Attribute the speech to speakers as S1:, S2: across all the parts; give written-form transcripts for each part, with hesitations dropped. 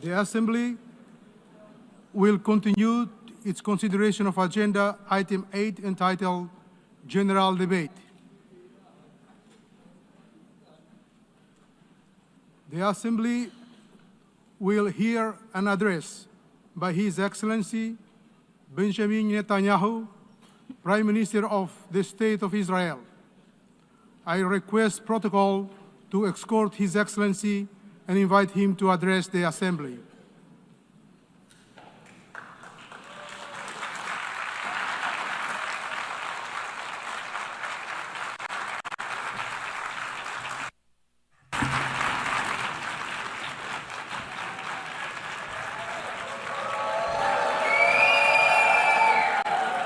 S1: The Assembly will continue its consideration of Agenda Item 8 entitled General Debate. The Assembly will hear an address by His Excellency Benjamin Netanyahu, Prime Minister of the State of Israel. I request protocol to escort His Excellency and invite him to address the Assembly.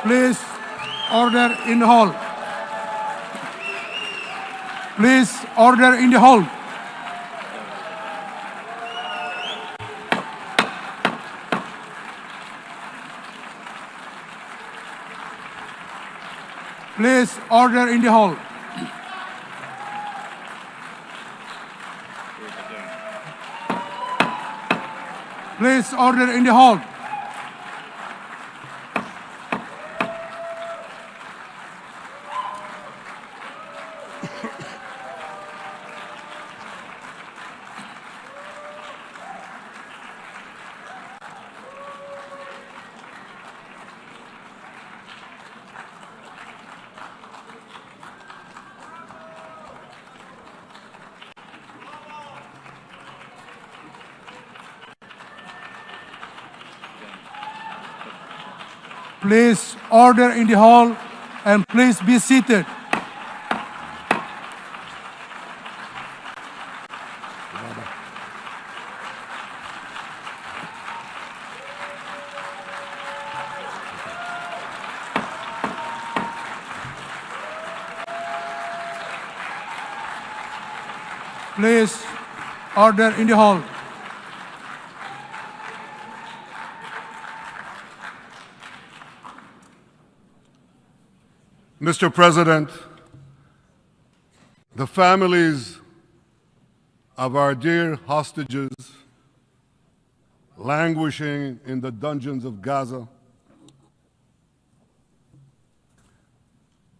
S1: Please, order in the hall. Please, order in the hall. Please, order in the hall. Please, order in the hall. Please, order in the hall, and please be seated. Please, order in the hall.
S2: Mr. President, the families of our dear hostages languishing in the dungeons of Gaza,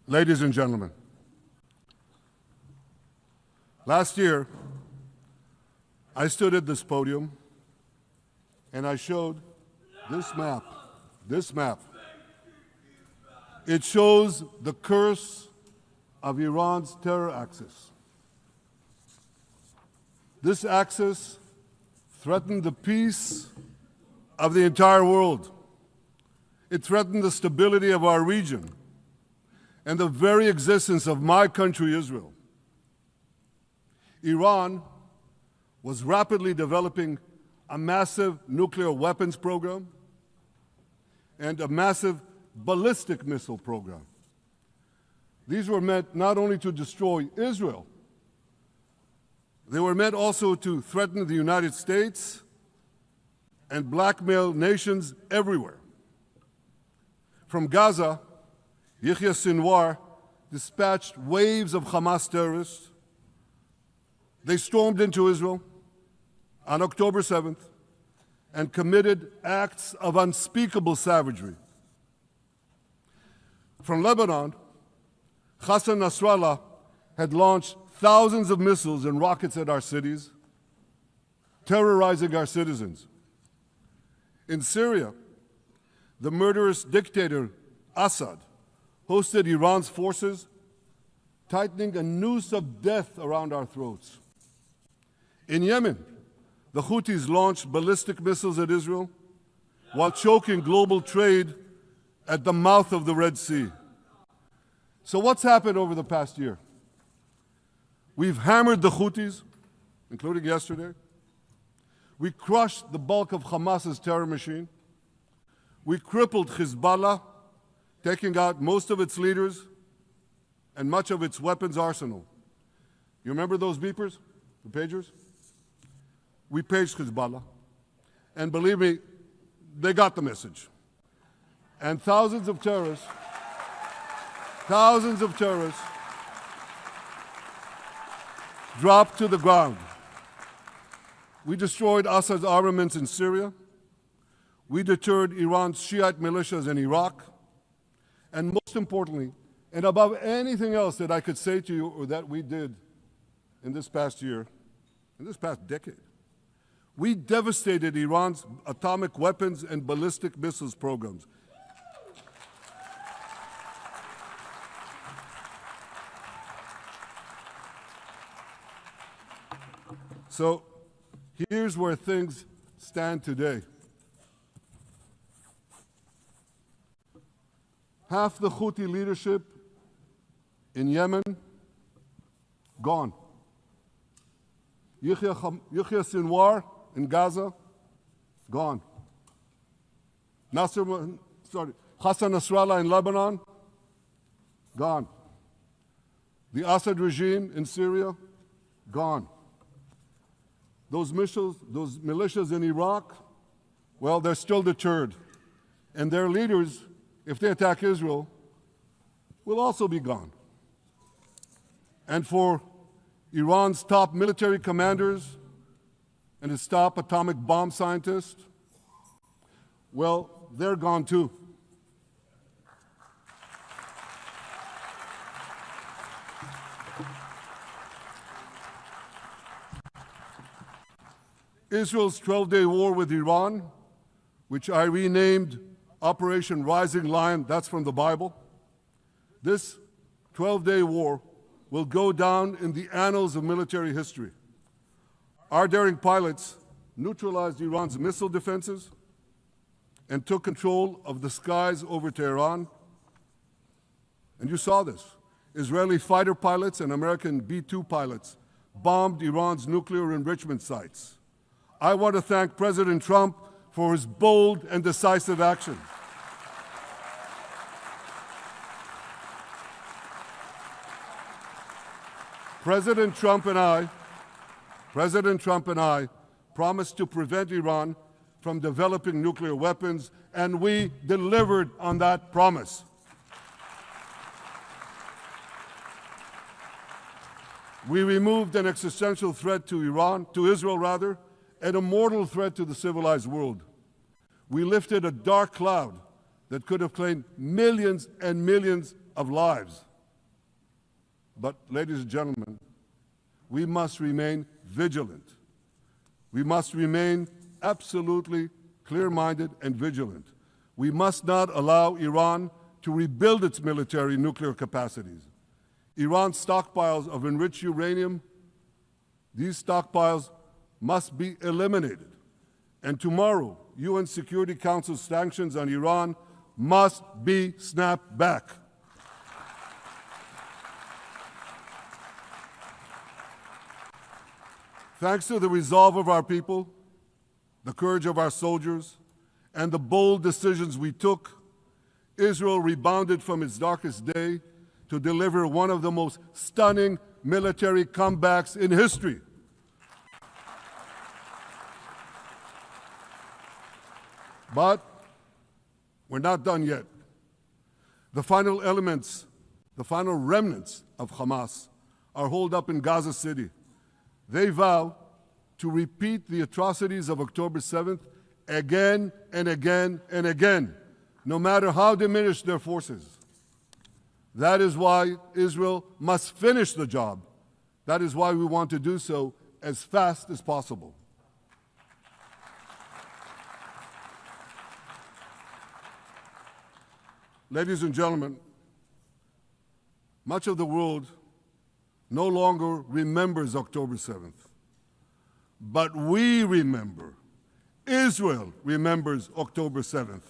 S2: ladies and gentlemen, last year I stood at this podium and I showed this map. It shows the curse of Iran's terror axis. This axis threatened the peace of the entire world. It threatened the stability of our region and the very existence of my country, Israel. Iran was rapidly developing a massive nuclear weapons program and a massive ballistic missile program. These were meant not only to destroy Israel, they were meant also to threaten the United States and blackmail nations everywhere. From Gaza, Yahya Sinwar dispatched waves of Hamas terrorists. They stormed into Israel on October 7th and committed acts of unspeakable savagery. From Lebanon, Hassan Nasrallah had launched thousands of missiles and rockets at our cities, terrorizing our citizens. In Syria, the murderous dictator Assad hosted Iran's forces, tightening a noose of death around our throats. In Yemen, the Houthis launched ballistic missiles at Israel while choking global trade at the mouth of the Red Sea. So what's happened over the past year? We've hammered the Houthis, including yesterday. We crushed the bulk of Hamas's terror machine. We crippled Hezbollah, taking out most of its leaders and much of its weapons arsenal. You remember those beepers, the pagers? We paged Hezbollah. And believe me, they got the message. And thousands of terrorists dropped to the ground. We destroyed Assad's armaments in Syria. We deterred Iran's Shiite militias in Iraq. And most importantly, and above anything else that I could say to you or that we did in this past year, in this past decade, we devastated Iran's atomic weapons and ballistic missiles programs. So here's where things stand today. Half the Houthi leadership in Yemen, gone. Yahya Sinwar in Gaza, gone. Hassan Nasrallah in Lebanon, gone. The Assad regime in Syria, gone. Those militias in Iraq, well, they're still deterred. And their leaders, if they attack Israel, will also be gone. And for Iran's top military commanders and its top atomic bomb scientists, well, they're gone too. Israel's 12-day war with Iran, which I renamed Operation Rising Lion, that's from the Bible. This 12-day war will go down in the annals of military history. Our daring pilots neutralized Iran's missile defenses and took control of the skies over Tehran. And you saw this. Israeli fighter pilots and American B-2 pilots bombed Iran's nuclear enrichment sites. I want to thank President Trump for his bold and decisive action. President Trump and I promised to prevent Iran from developing nuclear weapons, and we delivered on that promise. We removed an existential threat to Israel, and a mortal threat to the civilized world. We lifted a dark cloud that could have claimed millions and millions of lives. But, ladies and gentlemen, we must remain vigilant. We must remain absolutely clear-minded and vigilant. We must not allow Iran to rebuild its military nuclear capacities. Iran's stockpiles of enriched uranium, these stockpiles must be eliminated. And tomorrow, UN Security Council sanctions on Iran must be snapped back. Thanks to the resolve of our people, the courage of our soldiers, and the bold decisions we took, Israel rebounded from its darkest day to deliver one of the most stunning military comebacks in history. But we're not done yet. The final remnants of Hamas are holed up in Gaza City. They vow to repeat the atrocities of October 7th again and again and again, no matter how diminished their forces. That is why Israel must finish the job. That is why we want to do so as fast as possible. Ladies and gentlemen, much of the world no longer remembers October 7th. But we remember. Israel remembers October 7th.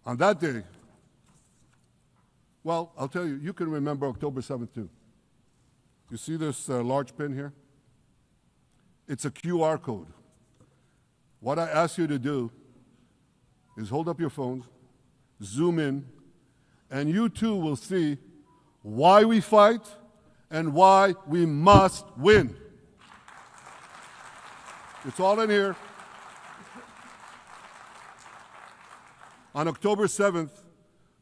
S2: On that day, well, I'll tell you, you can remember October 7th too. You see this large pin here? It's a QR code. What I ask you to do is hold up your phones, zoom in, and you too will see why we fight and why we must win. It's all in here. On October 7th,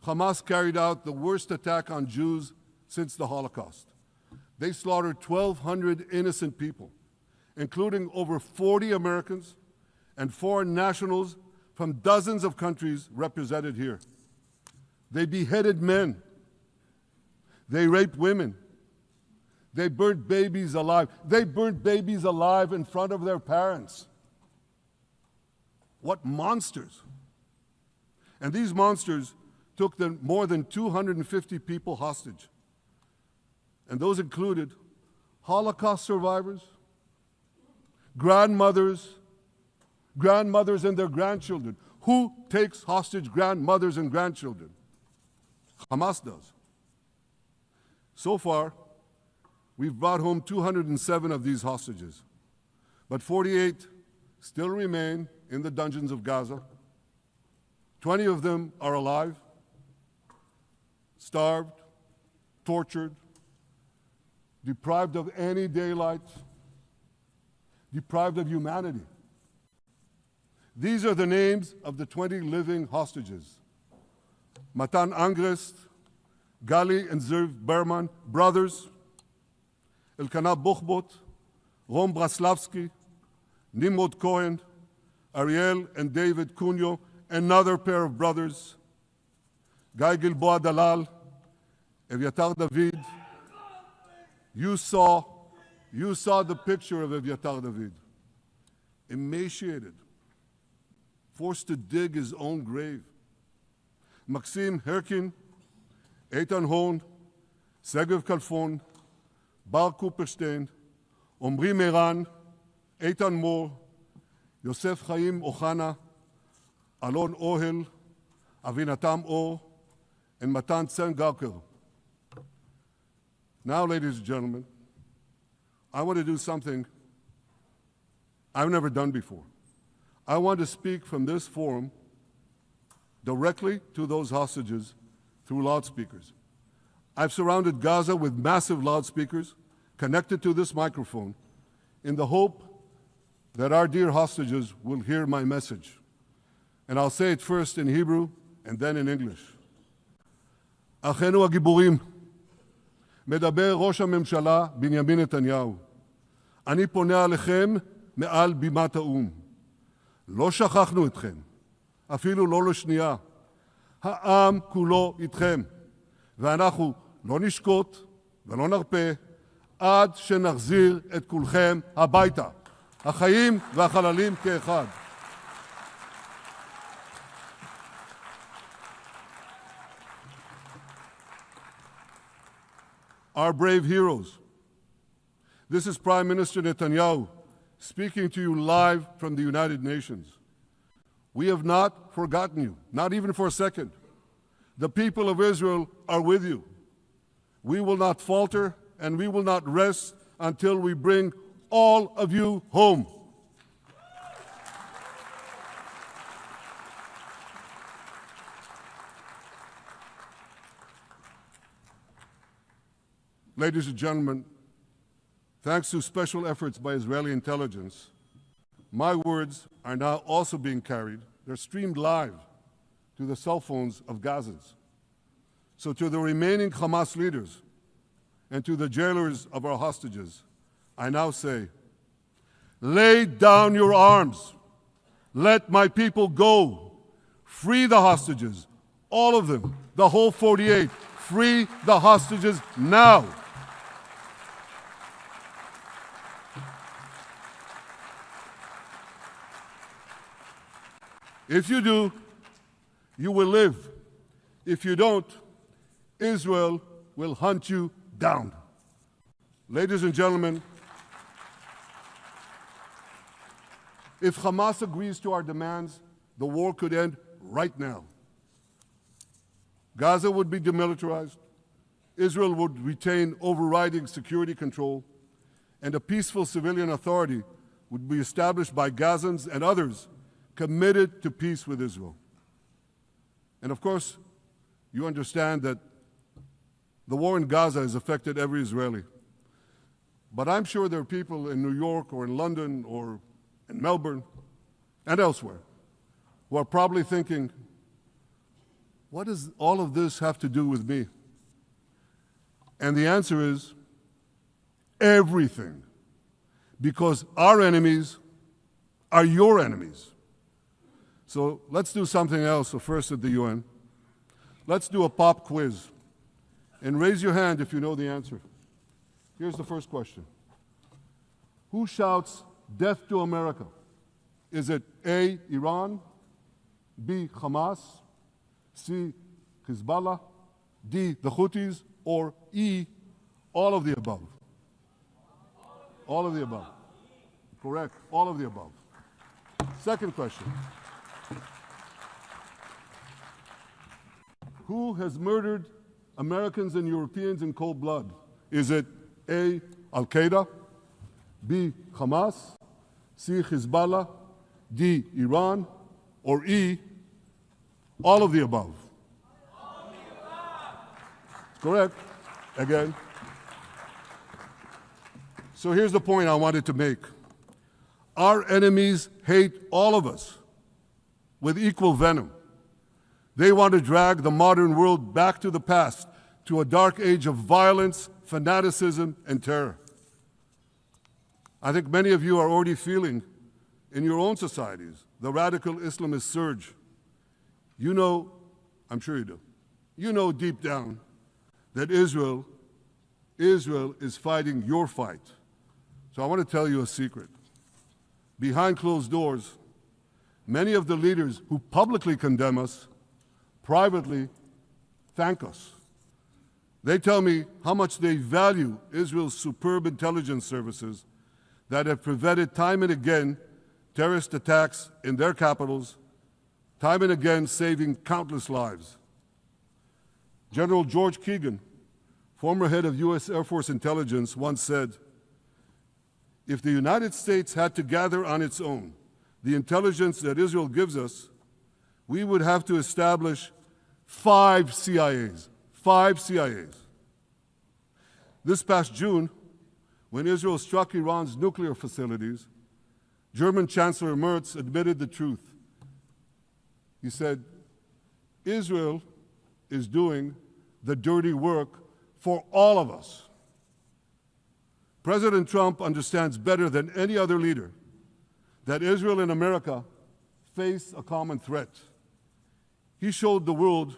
S2: Hamas carried out the worst attack on Jews since the Holocaust. They slaughtered 1,200 innocent people including over 40 Americans and foreign nationals from dozens of countries represented here. They beheaded men. They raped women. They burnt babies alive. They burnt babies alive in front of their parents. What monsters. And these monsters took more than 250 people hostage. And those included Holocaust survivors, grandmothers and their grandchildren. Who takes hostage grandmothers and grandchildren? Hamas does. So far, we've brought home 207 of these hostages, but 48 still remain in the dungeons of Gaza. 20 of them are alive, starved, tortured, deprived of any daylight, deprived of humanity. These are the names of the 20 living hostages. Matan Angrest, Gali and Zerv Berman, brothers, Elkanah Buchbot, Rom Braslavsky, Nimrod Cohen, Ariel and David Cunyo, another pair of brothers, Guy Gilboa Dalal, Evyatar David. You saw the picture of Evyatar David, emaciated, forced to dig his own grave. Maxim Herkin, Eitan Horn, Segev Kalfon, Bar Kuperstein, Omri Meran, Eitan Mor, Yosef Chaim Ochana, Alon Ohel, Avinatam Or, and Matan Tsengarker. Now, ladies and gentlemen, I want to do something I've never done before. I want to speak from this forum directly to those hostages through loudspeakers. I've surrounded Gaza with massive loudspeakers connected to this microphone in the hope that our dear hostages will hear my message. And I'll say it first in Hebrew and then in English. אחינו הגיבורים, מדבר ראש הממשלה בנימין נתניהו. אני פונה עליכם מעל בימת האו"ם. לא שכחנו אתכם, אפילו לא לשנייה. העם כולו איתכם, ואנחנו לא נשקוט ולא נרפה עד שנחזיר את כולכם הביתה. החיים והחללים כאחד. Our brave heroes. This is Prime Minister Netanyahu speaking to you live from the United Nations. We have not forgotten you, not even for a second. The people of Israel are with you. We will not falter and we will not rest until we bring all of you home. Ladies and gentlemen, thanks to special efforts by Israeli intelligence, my words are now also being carried. They're streamed live to the cell phones of Gazans. So to the remaining Hamas leaders and to the jailers of our hostages, I now say, lay down your arms. Let my people go. Free the hostages, all of them, the whole 48. Free the hostages now. If you do, you will live. If you don't, Israel will hunt you down. Ladies and gentlemen, if Hamas agrees to our demands, the war could end right now. Gaza would be demilitarized, Israel would retain overriding security control, and a peaceful civilian authority would be established by Gazans and others committed to peace with Israel. And of course, you understand that the war in Gaza has affected every Israeli. But I'm sure there are people in New York or in London or in Melbourne and elsewhere who are probably thinking, what does all of this have to do with me? And the answer is everything. because our enemies are your enemies. So let's do something else. So first at the UN, let's do a pop quiz. And raise your hand if you know the answer. Here's the first question. Who shouts death to America? Is it A, Iran, B, Hamas, C, Hezbollah, D, the Houthis, or E, all of the above? All of the above. Correct, all of the above. Second question. Who has murdered Americans and Europeans in cold blood? Is it A, Al-Qaeda, B, Hamas, C, Hezbollah, D, Iran, or E, all of the above? All of the above. Correct. Again. So here's the point I wanted to make. Our enemies hate all of us with equal venom. They want to drag the modern world back to the past, to a dark age of violence, fanaticism, and terror. I think many of you are already feeling in your own societies the radical Islamist surge. You know, I'm sure you do, you know deep down that Israel is fighting your fight. So I want to tell you a secret. Behind closed doors, many of the leaders who publicly condemn us privately thank us. They tell me how much they value Israel's superb intelligence services that have prevented time and again terrorist attacks in their capitals, time and again saving countless lives. General George Keegan, former head of U.S. Air Force intelligence, once said, "If the United States had to gather on its own the intelligence that Israel gives us, we would have to establish 5 CIAs. 5 CIAs. This past June, when Israel struck Iran's nuclear facilities, German Chancellor Merz admitted the truth. He said, Israel is doing the dirty work for all of us. President Trump understands better than any other leader that Israel and America face a common threat. He showed the world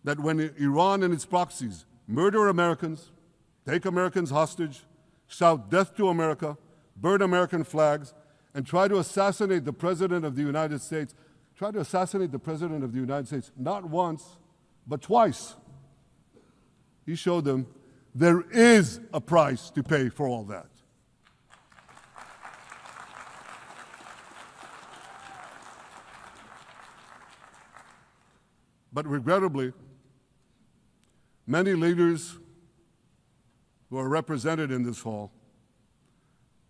S2: that when Iran and its proxies murder Americans, take Americans hostage, shout death to America, burn American flags, and try to assassinate the President of the United States, not once, but twice. He showed them there is a price to pay for all that. But regrettably, many leaders who are represented in this hall,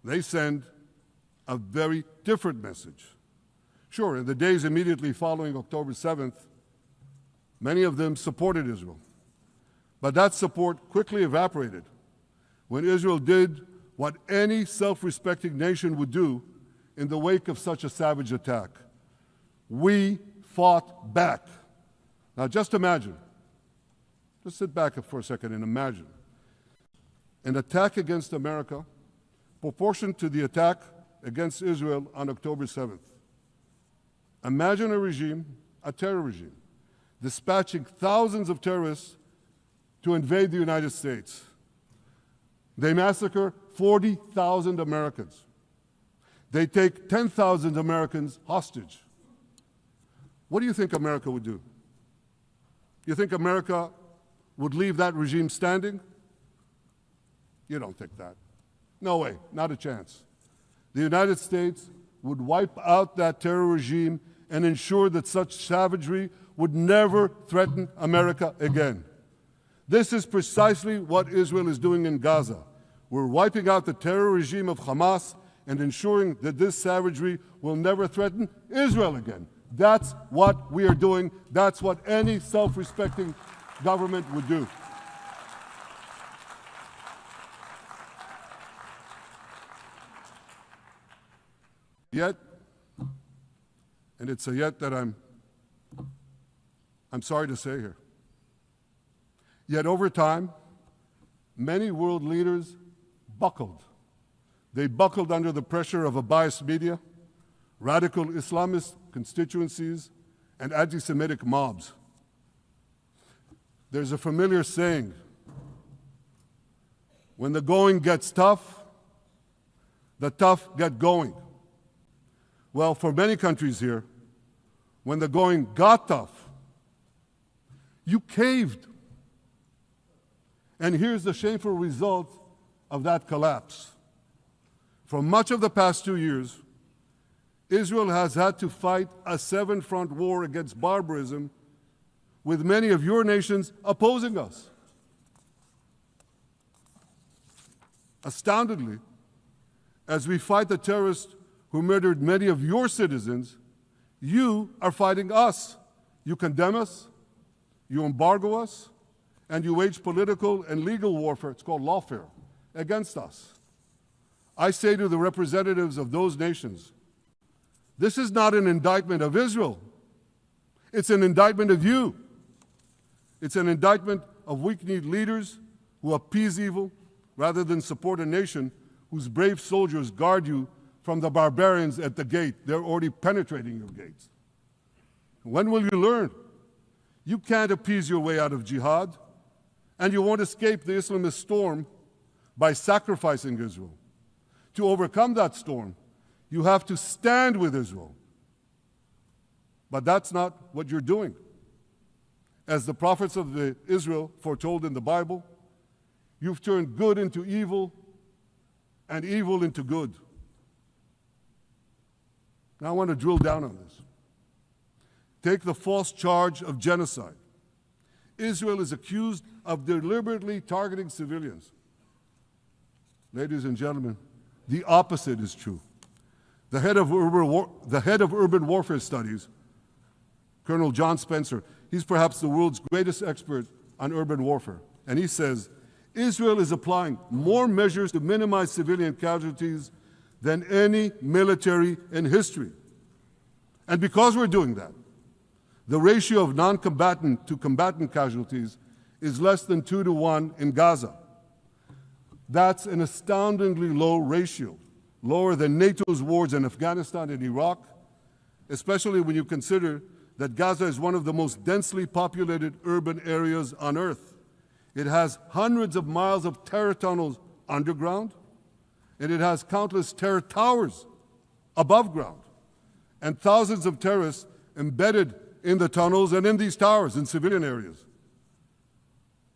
S2: they send a very different message. Sure, in the days immediately following October 7th, many of them supported Israel. But that support quickly evaporated when Israel did what any self-respecting nation would do in the wake of such a savage attack. We fought back. Now just imagine, just sit back for a second and imagine an attack against America proportioned to the attack against Israel on October 7th. Imagine a regime, a terror regime, dispatching thousands of terrorists to invade the United States. They massacre 40,000 Americans. They take 10,000 Americans hostage. What do you think America would do? You think America would leave that regime standing? You don't think that. No way, not a chance. The United States would wipe out that terror regime and ensure that such savagery would never threaten America again. This is precisely what Israel is doing in Gaza. We're wiping out the terror regime of Hamas and ensuring that this savagery will never threaten Israel again. That's what we are doing. That's what any self-respecting government would do. Yet, and it's a yet that I'm sorry to say here, yet over time, many world leaders buckled They buckled under the pressure of a biased media, radical Islamist constituencies, and anti-Semitic mobs. There's a familiar saying, when the going gets tough, the tough get going. Well, for many countries here, when the going got tough, you caved. And here's the shameful result of that collapse. For much of the past 2 years, Israel has had to fight a seven-front war against barbarism with many of your nations opposing us. Astoundingly, as we fight the terrorists who murdered many of your citizens, you are fighting us. You condemn us, you embargo us, and you wage political and legal warfare, it's called lawfare, against us. I say to the representatives of those nations, this is not an indictment of Israel. It's an indictment of you. It's an indictment of weak-kneed leaders who appease evil rather than support a nation whose brave soldiers guard you from the barbarians at the gate. They're already penetrating your gates. When will you learn? You can't appease your way out of jihad, and you won't escape the Islamist storm by sacrificing Israel. To overcome that storm, you have to stand with Israel. But that's not what you're doing. As the prophets of Israel foretold in the Bible, you've turned good into evil and evil into good. Now I want to drill down on this. Take the false charge of genocide. Israel is accused of deliberately targeting civilians. Ladies and gentlemen, the opposite is true. The head of urban warfare studies, Colonel John Spencer, he's perhaps the world's greatest expert on urban warfare. And he says, Israel is applying more measures to minimize civilian casualties than any military in history. And because we're doing that, the ratio of non-combatant to combatant casualties is less than 2 to 1 in Gaza. That's an astoundingly low ratio, lower than NATO's wars in Afghanistan and Iraq, especially when you consider that Gaza is one of the most densely populated urban areas on Earth. It has hundreds of miles of terror tunnels underground, and it has countless terror towers above ground, and thousands of terrorists embedded in the tunnels and in these towers in civilian areas.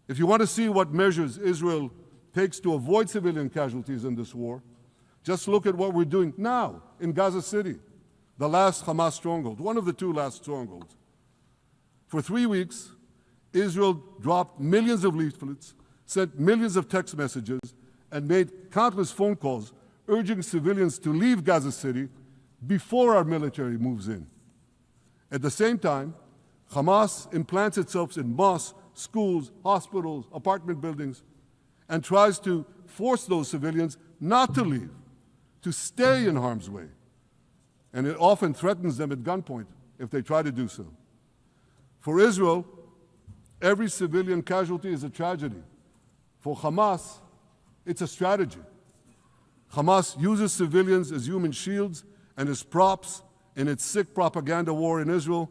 S2: If you want to see what measures Israel takes to avoid civilian casualties in this war, just look at what we're doing now in Gaza City, the last Hamas stronghold, one of the 2 last strongholds. For 3 weeks, Israel dropped millions of leaflets, sent millions of text messages, and made countless phone calls urging civilians to leave Gaza City before our military moves in. At the same time, Hamas implants itself in mosques, schools, hospitals, apartment buildings, and tries to force those civilians not to leave, to stay in harm's way. And it often threatens them at gunpoint if they try to do so. For Israel, every civilian casualty is a tragedy. For Hamas, it's a strategy. Hamas uses civilians as human shields and as props in its sick propaganda war in Israel,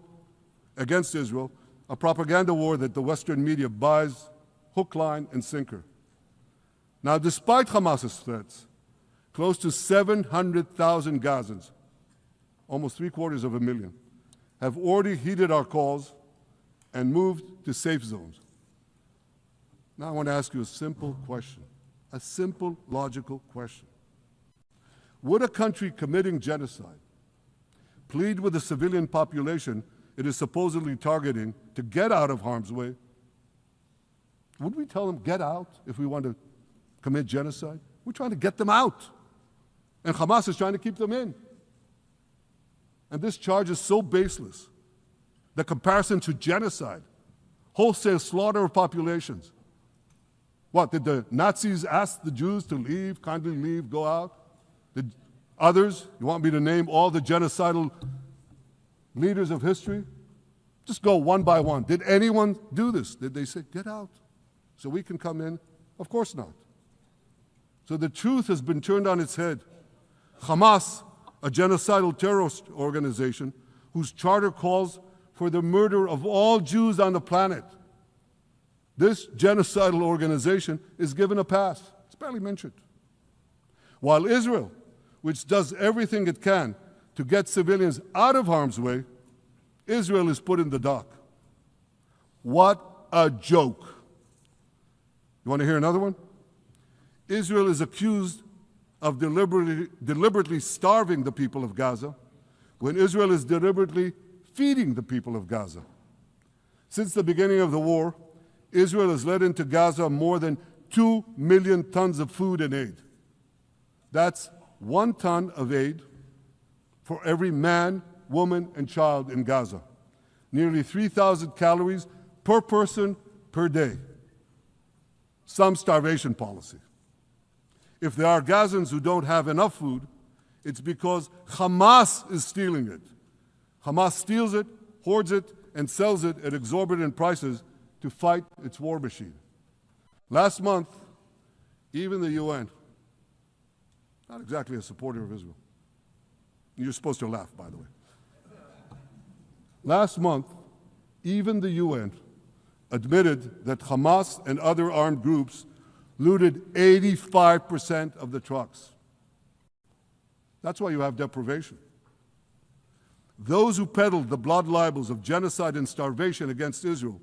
S2: against Israel, a propaganda war that the Western media buys hook, line, and sinker. Now, despite Hamas's threats, close to 700,000 Gazans, almost 750,000, have already heeded our calls and moved to safe zones. Now I want to ask you a simple question, a simple, logical question. Would a country committing genocide plead with the civilian population it is supposedly targeting to get out of harm's way? Would we tell them, get out, if we want to commit genocide? We're trying to get them out. And Hamas is trying to keep them in. And this charge is so baseless. The comparison to genocide, wholesale slaughter of populations. What, did the Nazis ask the Jews to leave, kindly leave, go out? Did others, you want me to name all the genocidal leaders of history? Just go one by one. Did anyone do this? Did they say, get out so we can come in? Of course not. So the truth has been turned on its head. Hamas, a genocidal terrorist organization whose charter calls for the murder of all Jews on the planet, this genocidal organization is given a pass. It's barely mentioned. While Israel, which does everything it can to get civilians out of harm's way, Israel is put in the dock. What a joke. You want to hear another one? Israel is accused of deliberately starving the people of Gaza when Israel is deliberately feeding the people of Gaza. Since the beginning of the war, Israel has let into Gaza more than 2 million tons of food and aid. That's 1 ton of aid for every man, woman, and child in Gaza. Nearly 3,000 calories per person per day. Some starvation policy. If there are Gazans who don't have enough food, it's because Hamas is stealing it. Hamas steals it, hoards it, and sells it at exorbitant prices to fight its war machine. Last month, even the UN, not exactly a supporter of Israel. You're supposed to laugh, by the way. Last month, even the UN admitted that Hamas and other armed groups looted 85% of the trucks. That's why you have deprivation. Those who peddled the blood libels of genocide and starvation against Israel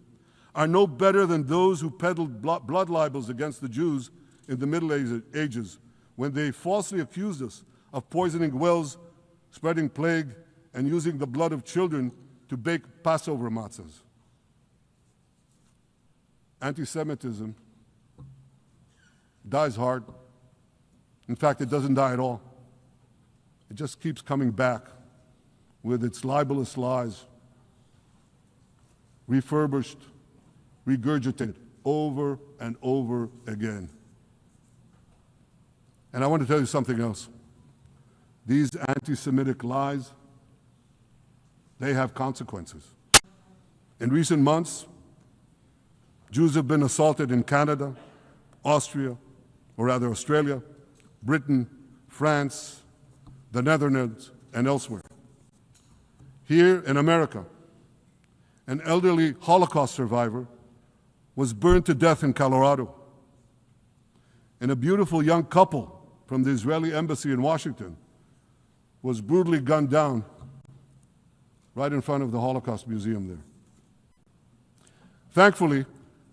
S2: are no better than those who peddled blood libels against the Jews in the Middle Ages when they falsely accused us of poisoning wells, spreading plague, and using the blood of children to bake Passover matzahs. Anti-Semitism dies hard. In fact, it doesn't die at all. It just keeps coming back with its libelous lies, refurbished, regurgitated over and over again. And I want to tell you something else. These anti-Semitic lies, they have consequences. In recent months, Jews have been assaulted in Canada, Australia, Britain, France, the Netherlands, and elsewhere. Here in America, an elderly Holocaust survivor was burned to death in Colorado. And a beautiful young couple from the Israeli embassy in Washington was brutally gunned down right in front of the Holocaust Museum there. Thankfully,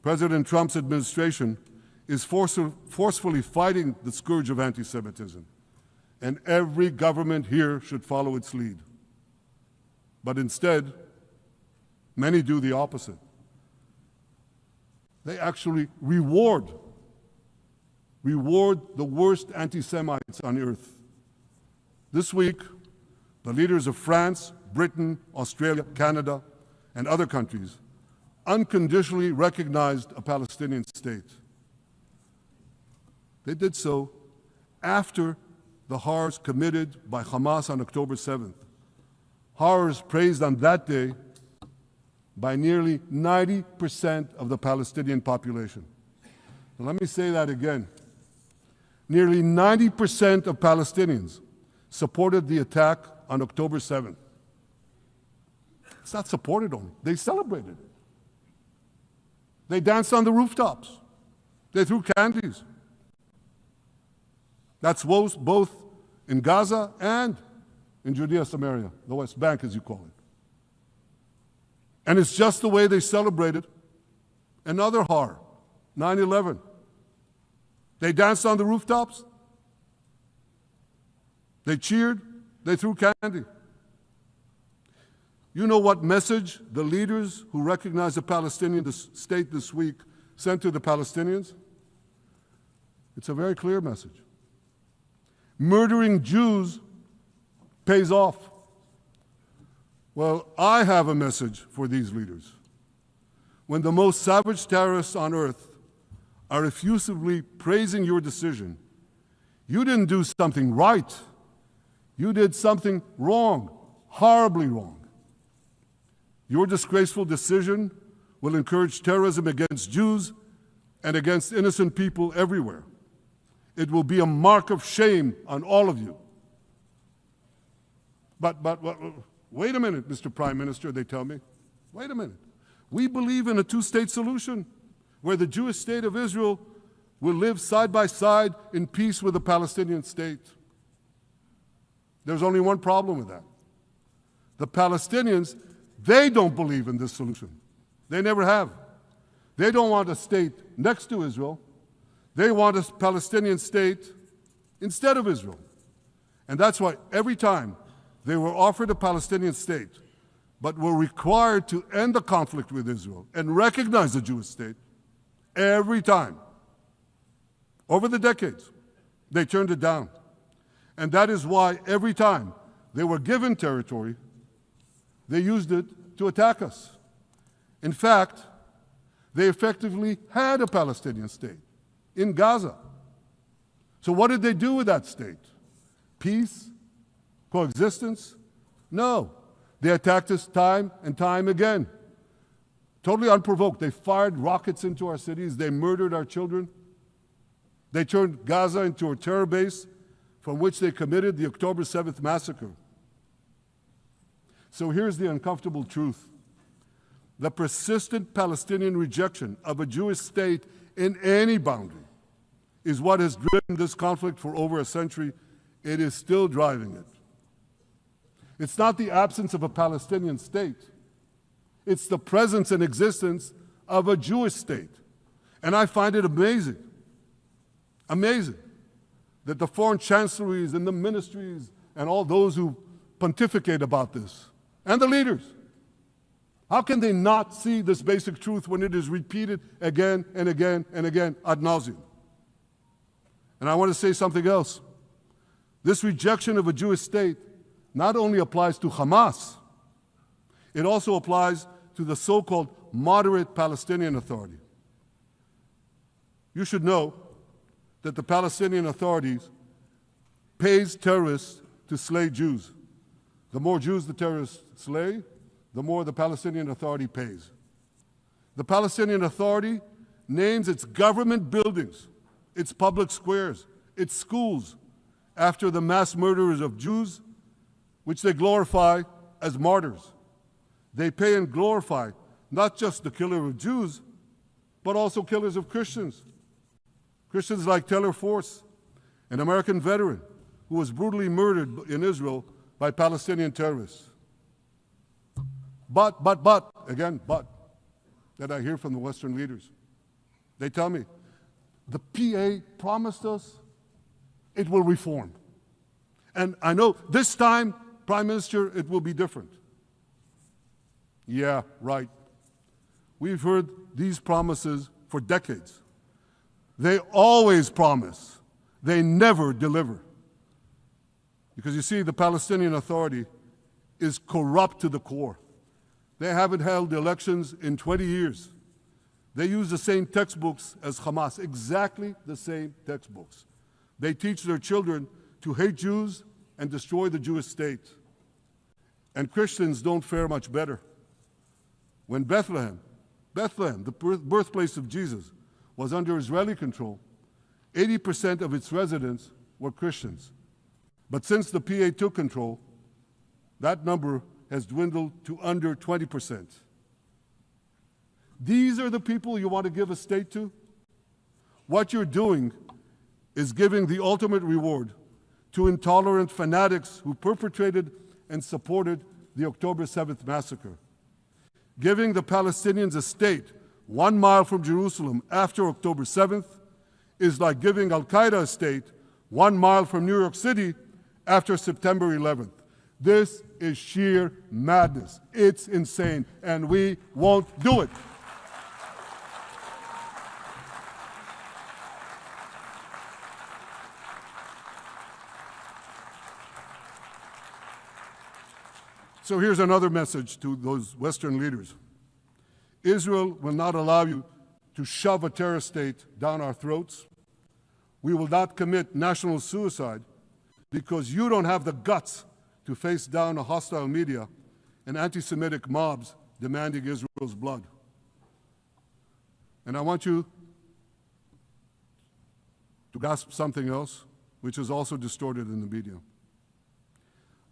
S2: President Trump's administration is forcefully fighting the scourge of anti-Semitism, and every government here should follow its lead. But instead, many do the opposite. They actually reward the worst anti-Semites on earth. This week, the leaders of France, Britain, Australia, Canada, and other countries unconditionally recognized a Palestinian state. They did so after the horrors committed by Hamas on October 7th. Horrors praised on that day by nearly 90% of the Palestinian population. Now, let me say that again. Nearly 90% of Palestinians supported the attack on October 7th. It's not supported only, they celebrated it. They danced on the rooftops. They threw candies. That's both in Gaza and in Judea, Samaria, the West Bank, as you call it. And it's just the way they celebrated another horror, 9/11. They danced on the rooftops. They cheered. They threw candy. You know what message the leaders who recognized the Palestinian state this week sent to the Palestinians? It's a very clear message. Murdering Jews pays off. Well, I have a message for these leaders. When the most savage terrorists on earth are effusively praising your decision, you didn't do something right. You did something wrong, horribly wrong. Your disgraceful decision will encourage terrorism against Jews and against innocent people everywhere. It will be a mark of shame on all of you. But wait a minute, Mr. Prime Minister, they tell me. Wait a minute. We believe in a two-state solution where the Jewish state of Israel will live side by side in peace with the Palestinian state. There's only one problem with that. The Palestinians, they don't believe in this solution. They never have. They don't want a state next to Israel. They want a Palestinian state instead of Israel. And that's why every time they were offered a Palestinian state, but were required to end the conflict with Israel and recognize the Jewish state, every time, over the decades, they turned it down. And that is why every time they were given territory, they used it to attack us. In fact, they effectively had a Palestinian state in Gaza. So what did they do with that state? Peace? Coexistence? No. They attacked us time and time again. Totally unprovoked. They fired rockets into our cities. They murdered our children. They turned Gaza into a terror base from which they committed the October 7th massacre. So here's the uncomfortable truth. The persistent Palestinian rejection of a Jewish state in any boundary is what has driven this conflict for over a century. It is still driving it. It's not the absence of a Palestinian state. It's the presence and existence of a Jewish state. And I find it amazing, that the foreign chancelleries and the ministries and all those who pontificate about this, and the leaders, how can they not see this basic truth when it is repeated again and again and again ad nauseum? And I want to say something else. This rejection of a Jewish state not only applies to Hamas, it also applies to the so-called moderate Palestinian Authority. You should know that the Palestinian authorities pays terrorists to slay Jews. The more Jews the terrorists slay, the more the Palestinian Authority pays. The Palestinian Authority names its government buildings, its public squares, its schools, after the mass murderers of Jews, which they glorify as martyrs. They pay and glorify not just the killer of Jews, but also killers of Christians. Christians like Taylor Force, an American veteran who was brutally murdered in Israel by Palestinian terrorists. But, that I hear from the Western leaders. They tell me, the PA promised us it will reform. And I know this time, Prime Minister, it will be different. Yeah, right. We've heard these promises for decades. They always promise. They never deliver. Because you see, the Palestinian Authority is corrupt to the core. They haven't held elections in 20 years. They use the same textbooks as Hamas, exactly the same textbooks. They teach their children to hate Jews and destroy the Jewish state. And Christians don't fare much better. When Bethlehem, the birthplace of Jesus, was under Israeli control, 80% of its residents were Christians. But since the PA took control, that number has dwindled to under 20%. These are the people you want to give a state to? What you're doing is giving the ultimate reward to intolerant fanatics who perpetrated and supported the October 7th massacre. Giving the Palestinians a state 1 mile from Jerusalem after October 7th is like giving Al-Qaeda a state 1 mile from New York City after September 11th. This is sheer madness. It's insane, and we won't do it. So here's another message to those Western leaders. Israel will not allow you to shove a terrorist state down our throats. We will not commit national suicide because you don't have the guts to face down a hostile media and anti-Semitic mobs demanding Israel's blood. And I want you to grasp something else, which is also distorted in the media.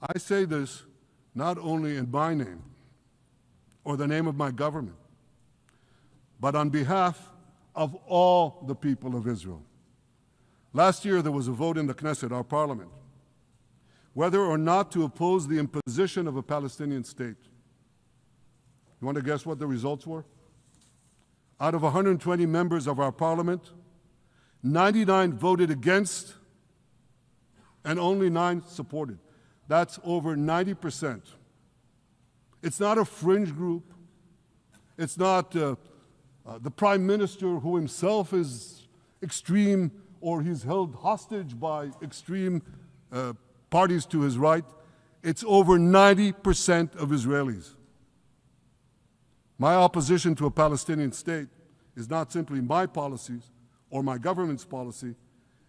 S2: I say this not only in my name or the name of my government, but on behalf of all the people of Israel. Last year, there was a vote in the Knesset, our parliament, whether or not to oppose the imposition of a Palestinian state. You want to guess what the results were? Out of 120 members of our parliament, 99 voted against and only 9 supported. That's over 90%. It's not a fringe group. It's not the prime minister who himself is extreme or he's held hostage by extreme parties to his right. It's over 90% of Israelis. My opposition to a Palestinian state is not simply my policies or my government's policy.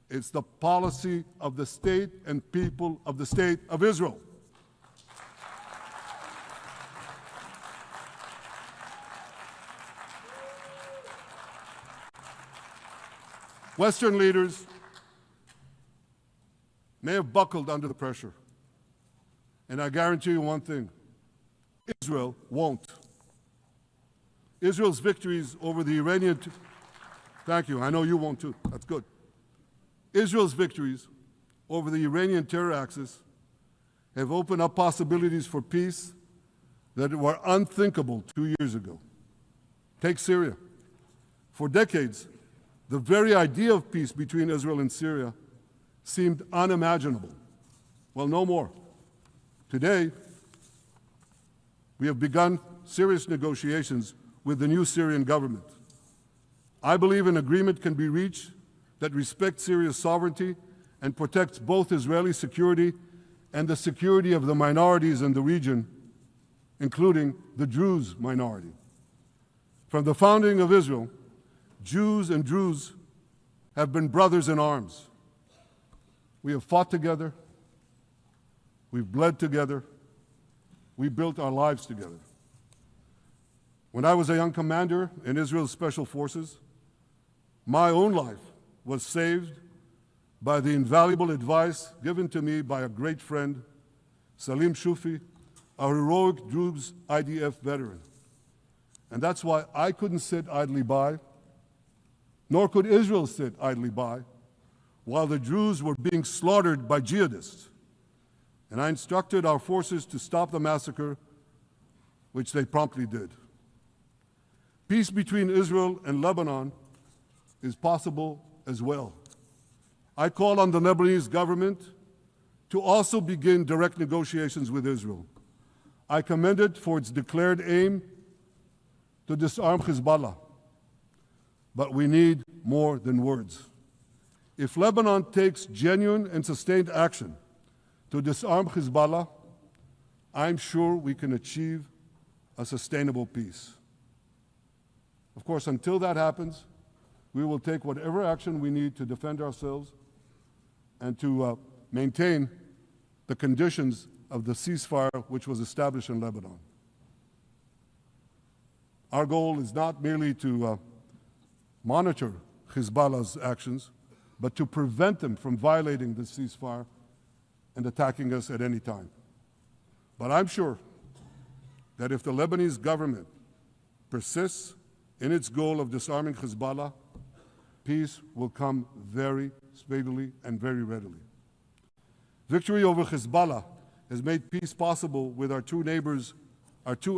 S2: It's the policy of the state and people of the state of Israel. Western leaders may have buckled under the pressure. And I guarantee you one thing, Israel won't. Israel's victories over the Iranian... Thank you, I know you won't too, that's good. Israel's victories over the Iranian terror axis have opened up possibilities for peace that were unthinkable 2 years ago. Take Syria. For decades, the very idea of peace between Israel and Syria seemed unimaginable. Well, no more. Today, we have begun serious negotiations with the new Syrian government. I believe an agreement can be reached that respects Syria's sovereignty and protects both Israeli security and the security of the minorities in the region, including the Druze minority. From the founding of Israel, Jews and Druze have been brothers in arms. We have fought together, we've bled together, we built our lives together. When I was a young commander in Israel's Special Forces, my own life was saved by the invaluable advice given to me by a great friend, Salim Shufi, a heroic Druze IDF veteran. And that's why I couldn't sit idly by, nor could Israel sit idly by, while the Druze were being slaughtered by jihadists. And I instructed our forces to stop the massacre, which they promptly did. Peace between Israel and Lebanon is possible as well. I call on the Lebanese government to also begin direct negotiations with Israel. I commend it for its declared aim to disarm Hezbollah. But we need more than words. If Lebanon takes genuine and sustained action to disarm Hezbollah, I'm sure we can achieve a sustainable peace. Of course, until that happens, we will take whatever action we need to defend ourselves and to maintain the conditions of the ceasefire which was established in Lebanon. Our goal is not merely to monitor Hezbollah's actions, but to prevent them from violating the ceasefire and attacking us at any time. But I'm sure that if the Lebanese government persists in its goal of disarming Hezbollah, peace will come very speedily and very readily. Victory over Hezbollah has made peace possible with our two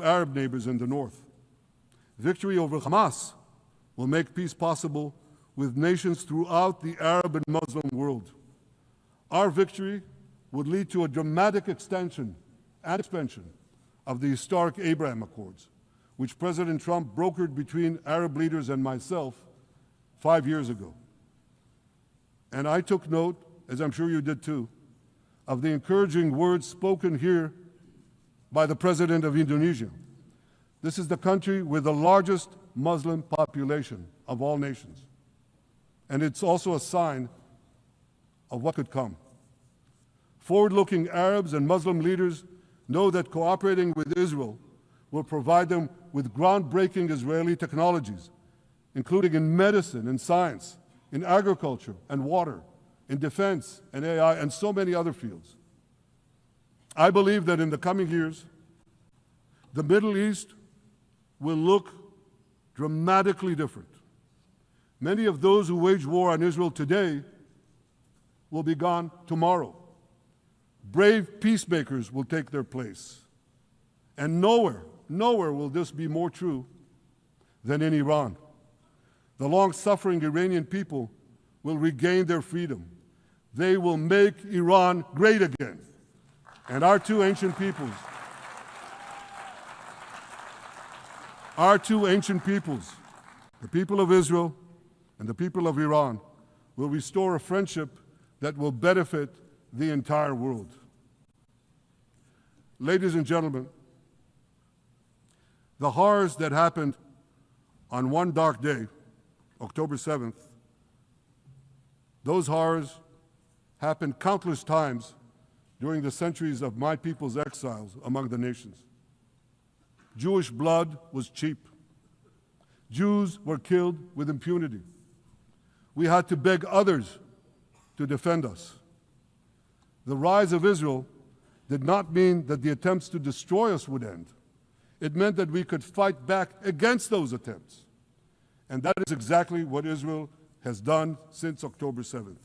S2: Arab neighbors in the north. Victory over Hamas will make peace possible with nations throughout the Arab and Muslim world. Our victory would lead to a dramatic extension and expansion of the historic Abraham Accords, which President Trump brokered between Arab leaders and myself 5 years ago. And I took note, as I'm sure you did too, of the encouraging words spoken here by the President of Indonesia. This is the country with the largest Muslim population of all nations. And it's also a sign of what could come. Forward-looking Arabs and Muslim leaders know that cooperating with Israel will provide them with groundbreaking Israeli technologies, including in medicine and science, in agriculture and water, in defense and AI, and so many other fields. I believe that in the coming years, the Middle East will look dramatically different. Many of those who wage war on Israel today will be gone tomorrow. Brave peacemakers will take their place. And nowhere will this be more true than in Iran. The long-suffering Iranian people will regain their freedom. They will make Iran great again. And our two ancient peoples, the people of Israel and the people of Iran, will restore a friendship that will benefit the entire world. Ladies and gentlemen, the horrors that happened on one dark day, October 7th, those horrors happened countless times during the centuries of my people's exiles among the nations. Jewish blood was cheap. Jews were killed with impunity. We had to beg others to defend us. The rise of Israel did not mean that the attempts to destroy us would end. It meant that we could fight back against those attempts. And that is exactly what Israel has done since October 7th.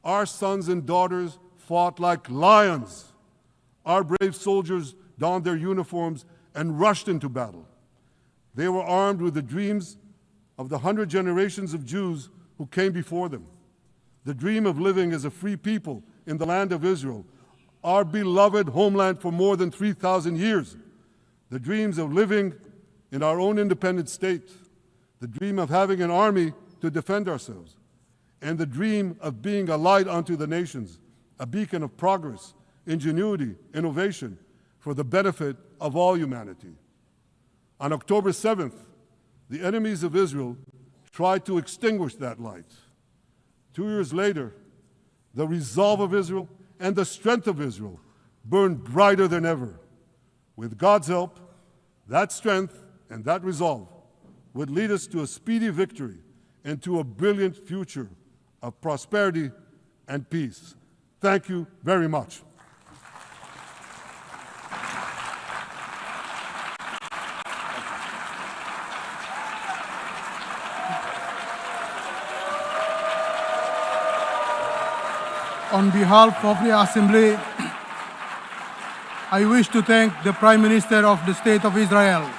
S2: Our sons and daughters fought like lions. Our brave soldiers donned their uniforms and rushed into battle. They were armed with the dreams of the 100 generations of Jews who came before them. The dream of living as a free people in the land of Israel, our beloved homeland for more than 3,000 years. The dreams of living in our own independent state. The dream of having an army to defend ourselves. And the dream of being a light unto the nations, a beacon of progress, ingenuity, innovation, for the benefit of all humanity. On October 7th, the enemies of Israel tried to extinguish that light. 2 years later, the resolve of Israel and the strength of Israel burned brighter than ever. With God's help, that strength and that resolve would lead us to a speedy victory and to a brilliant future of prosperity and peace. Thank you very much.
S1: On behalf of the Assembly, I wish to thank the Prime Minister of the State of Israel,